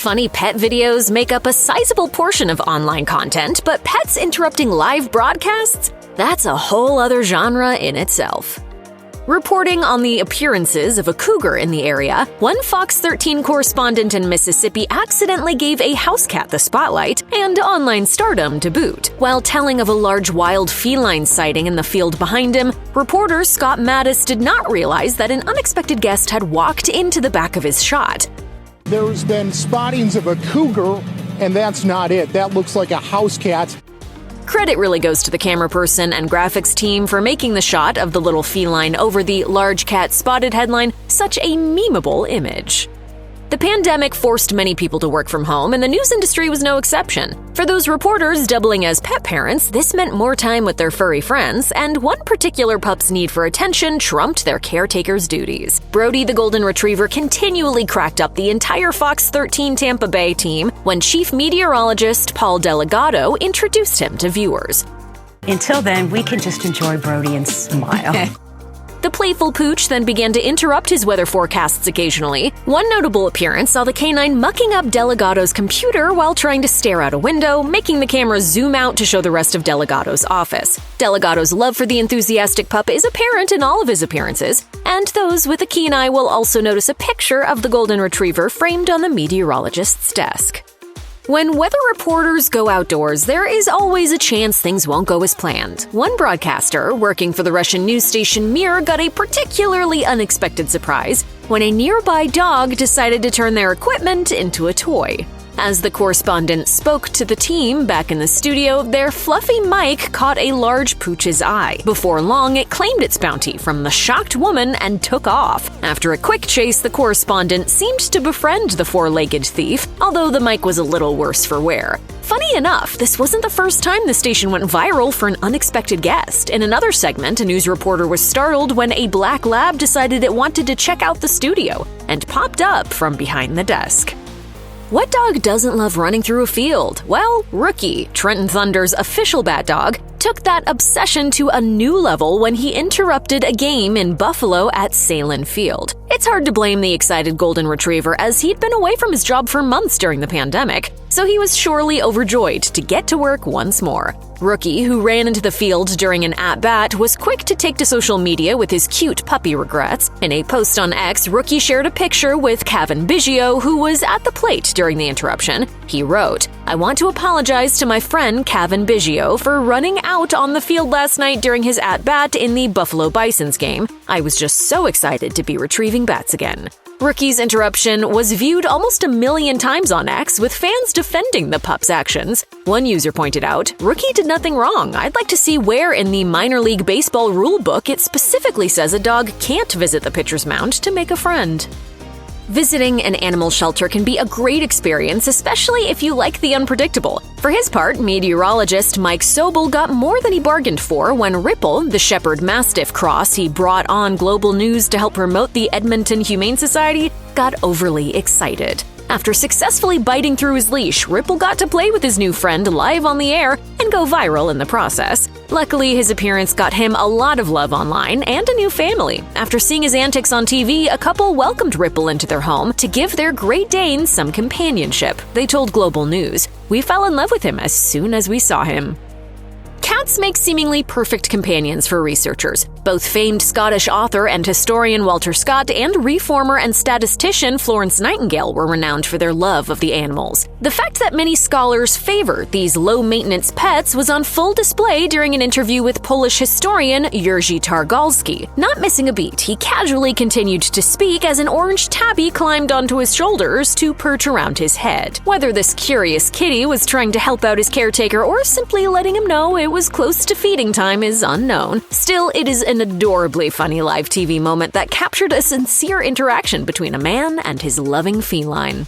Funny pet videos make up a sizable portion of online content, but pets interrupting live broadcasts? That's a whole other genre in itself. Reporting on the appearances of a cougar in the area, one Fox 13 correspondent in Mississippi accidentally gave a house cat the spotlight and online stardom to boot. While telling of a large wild feline sighting in the field behind him, reporter Scott Mattis did not realize that an unexpected guest had walked into the back of his shot. There's been spottings of a cougar, and that's not it. That looks like a house cat. Credit really goes to the camera person and graphics team for making the shot of the little feline over the large cat spotted headline such a memeable image. The pandemic forced many people to work from home, and the news industry was no exception. For those reporters doubling as pet parents, this meant more time with their furry friends, and one particular pup's need for attention trumped their caretaker's duties. Brody the golden retriever continually cracked up the entire Fox 13 Tampa Bay team when chief meteorologist Paul Delgado introduced him to viewers. Until then, we can just enjoy Brody and smile. The playful pooch then began to interrupt his weather forecasts occasionally. One notable appearance saw the canine mucking up Delgado's computer while trying to stare out a window, making the camera zoom out to show the rest of Delgado's office. Delgado's love for the enthusiastic pup is apparent in all of his appearances, and those with a keen eye will also notice a picture of the golden retriever framed on the meteorologist's desk. When weather reporters go outdoors, there is always a chance things won't go as planned. One broadcaster, working for the Russian news station Mir, got a particularly unexpected surprise when a nearby dog decided to turn their equipment into a toy. As the correspondent spoke to the team back in the studio, their fluffy mic caught a large pooch's eye. Before long, it claimed its bounty from the shocked woman and took off. After a quick chase, the correspondent seemed to befriend the four-legged thief, although the mic was a little worse for wear. Funny enough, this wasn't the first time the station went viral for an unexpected guest. In another segment, a news reporter was startled when a black lab decided it wanted to check out the studio and popped up from behind the desk. What dog doesn't love running through a field? Well, Rookie, Trenton Thunder's official bat dog, took that obsession to a new level when he interrupted a game in Buffalo at Salin Field. It's hard to blame the excited golden retriever, as he'd been away from his job for months during the pandemic, so he was surely overjoyed to get to work once more. Rookie, who ran into the field during an at-bat, was quick to take to social media with his cute puppy regrets. In a post on X, Rookie shared a picture with Cavan Biggio, who was at the plate during the interruption. He wrote, "I want to apologize to my friend Cavan Biggio for running out on the field last night during his at-bat in the Buffalo Bisons game. I was just so excited to be retrieving bats again." Rookie's interruption was viewed almost 1 million times on X, with fans defending the pup's actions. One user pointed out, "Rookie did nothing wrong. I'd like to see where in the minor league baseball rulebook it specifically says a dog can't visit the pitcher's mound to make a friend." Visiting an animal shelter can be a great experience, especially if you like the unpredictable. For his part, meteorologist Mike Sobel got more than he bargained for when Ripple, the Shepherd Mastiff cross he brought on Global News to help promote the Edmonton Humane Society, got overly excited. After successfully biting through his leash, Ripple got to play with his new friend live on the air and go viral in the process. Luckily, his appearance got him a lot of love online and a new family. After seeing his antics on TV, a couple welcomed Ripple into their home to give their Great Dane some companionship. They told Global News, "We fell in love with him as soon as we saw him." Cats make seemingly perfect companions for researchers. Both famed Scottish author and historian Walter Scott and reformer and statistician Florence Nightingale were renowned for their love of the animals. The fact that many scholars favor these low-maintenance pets was on full display during an interview with Polish historian Jerzy Targalski. Not missing a beat, he casually continued to speak as an orange tabby climbed onto his shoulders to perch around his head. Whether this curious kitty was trying to help out his caretaker or simply letting him know it was close to feeding time is unknown. Still, it is an adorably funny live TV moment that captured a sincere interaction between a man and his loving feline.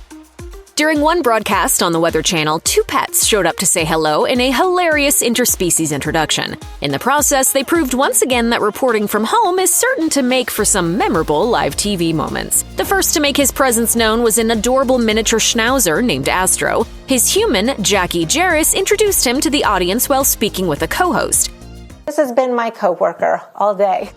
During one broadcast on the Weather Channel, 2 pets showed up to say hello in a hilarious interspecies introduction. In the process, they proved once again that reporting from home is certain to make for some memorable live TV moments. The first to make his presence known was an adorable miniature schnauzer named Astro. His human, Jackie Jarris, introduced him to the audience while speaking with a co-host. This has been my coworker all day.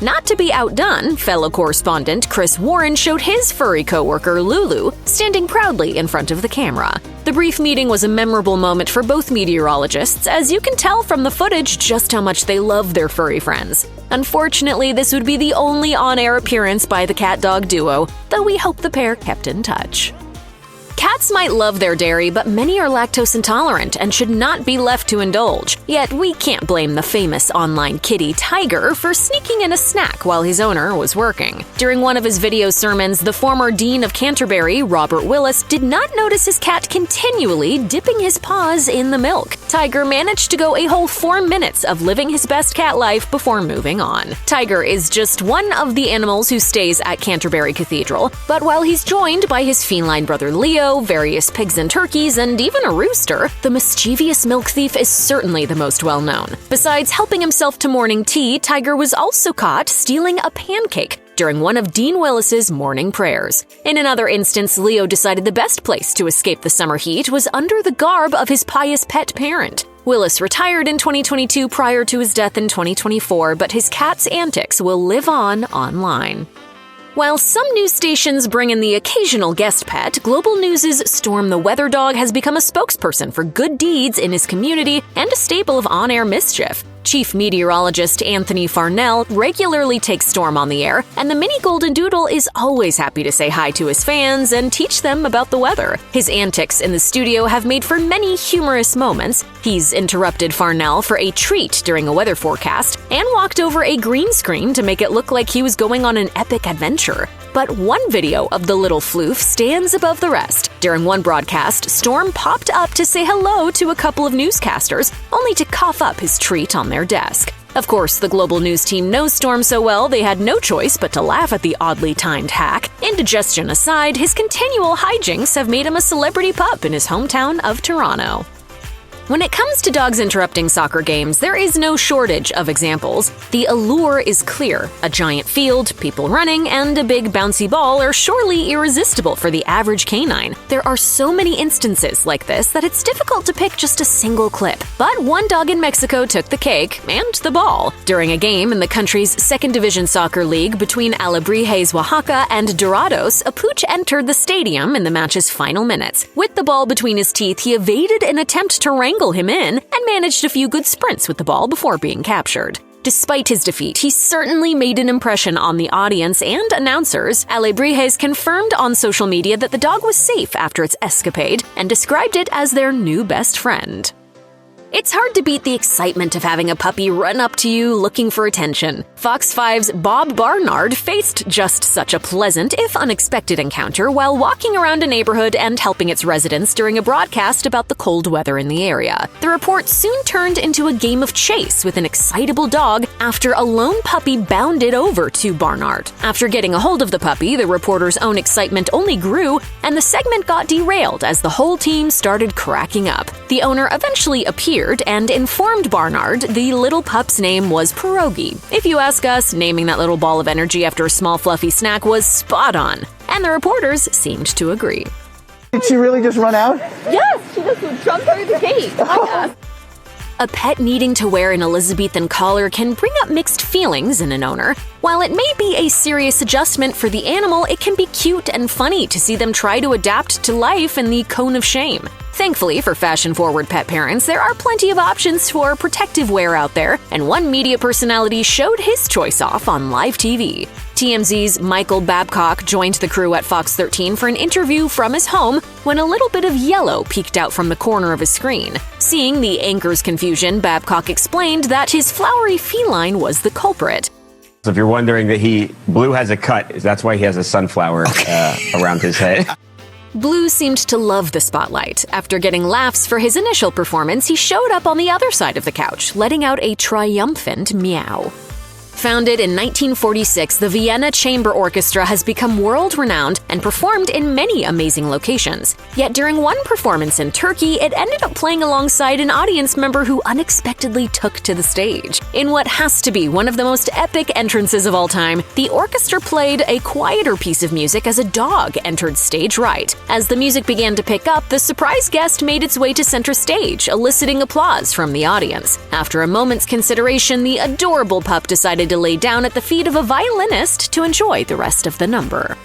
Not to be outdone, fellow correspondent Chris Warren showed his furry coworker Lulu standing proudly in front of the camera. The brief meeting was a memorable moment for both meteorologists, as you can tell from the footage just how much they love their furry friends. Unfortunately, this would be the only on-air appearance by the cat-dog duo, though we hope the pair kept in touch. Cats might love their dairy, but many are lactose intolerant and should not be left to indulge. Yet we can't blame the famous online kitty Tiger for sneaking in a snack while his owner was working. During one of his video sermons, the former Dean of Canterbury, Robert Willis, did not notice his cat continually dipping his paws in the milk. Tiger managed to go a whole 4 minutes of living his best cat life before moving on. Tiger is just one of the animals who stays at Canterbury Cathedral, but while he's joined by his feline brother Leo, various pigs and turkeys, and even a rooster, the mischievous milk thief is certainly the most well-known. Besides helping himself to morning tea, Tiger was also caught stealing a pancake during one of Dean Willis's morning prayers. In another instance, Leo decided the best place to escape the summer heat was under the garb of his pious pet parent. Willis retired in 2022 prior to his death in 2024, but his cat's antics will live on online. While some news stations bring in the occasional guest pet, Global News' Storm the Weather Dog has become a spokesperson for good deeds in his community and a staple of on-air mischief. Chief meteorologist Anthony Farnell regularly takes Storm on the air, and the mini golden doodle is always happy to say hi to his fans and teach them about the weather. His antics in the studio have made for many humorous moments. He's interrupted Farnell for a treat during a weather forecast and walked over a green screen to make it look like he was going on an epic adventure. But one video of the little floof stands above the rest. During one broadcast, Storm popped up to say hello to a couple of newscasters, only to cough up his treat on their desk. Of course, the Global News team knows Storm so well they had no choice but to laugh at the oddly timed hack. Indigestion aside, his continual hijinks have made him a celebrity pup in his hometown of Toronto. When it comes to dogs interrupting soccer games, there is no shortage of examples. The allure is clear. A giant field, people running, and a big bouncy ball are surely irresistible for the average canine. There are so many instances like this that it's difficult to pick just a single clip. But one dog in Mexico took the cake and the ball. During a game in the country's second division soccer league between Alebrijes, Oaxaca, and Dorados, a pooch entered the stadium in the match's final minutes. With the ball between his teeth, he evaded an attempt to wrangle him in and managed a few good sprints with the ball before being captured. Despite his defeat, he certainly made an impression on the audience and announcers. Alebrijes confirmed on social media that the dog was safe after its escapade and described it as their new best friend. It's hard to beat the excitement of having a puppy run up to you looking for attention. Fox 5's Bob Barnard faced just such a pleasant, if unexpected, encounter while walking around a neighborhood and helping its residents during a broadcast about the cold weather in the area. The report soon turned into a game of chase with an excitable dog after a lone puppy bounded over to Barnard. After getting a hold of the puppy, the reporter's own excitement only grew, and the segment got derailed as the whole team started cracking up. The owner eventually appeared and informed Barnard the little pup's name was Pierogi. If you ask us, naming that little ball of energy after a small fluffy snack was spot on, and the reporters seemed to agree. Did she really just run out? Yes, she just jumped through the gate. A pet needing to wear an Elizabethan collar can bring up mixed feelings in an owner. While it may be a serious adjustment for the animal, it can be cute and funny to see them try to adapt to life in the cone of shame. Thankfully for fashion-forward pet parents, there are plenty of options for protective wear out there, and one media personality showed his choice off on live TV. TMZ's Michael Babcock joined the crew at Fox 13 for an interview from his home when a little bit of yellow peeked out from the corner of his screen. Seeing the anchor's confusion, Babcock explained that his flowery feline was the culprit. So if you're wondering that Blue has a cut, that's why he has a sunflower around his head. Blue seemed to love the spotlight. After getting laughs for his initial performance, he showed up on the other side of the couch, letting out a triumphant meow. Founded in 1946, the Vienna Chamber Orchestra has become world-renowned and performed in many amazing locations. Yet during one performance in Turkey, it ended up playing alongside an audience member who unexpectedly took to the stage. In what has to be one of the most epic entrances of all time, the orchestra played a quieter piece of music as a dog entered stage right. As the music began to pick up, the surprise guest made its way to center stage, eliciting applause from the audience. After a moment's consideration, the adorable pup decided decided to lay down at the feet of a violinist to enjoy the rest of the number.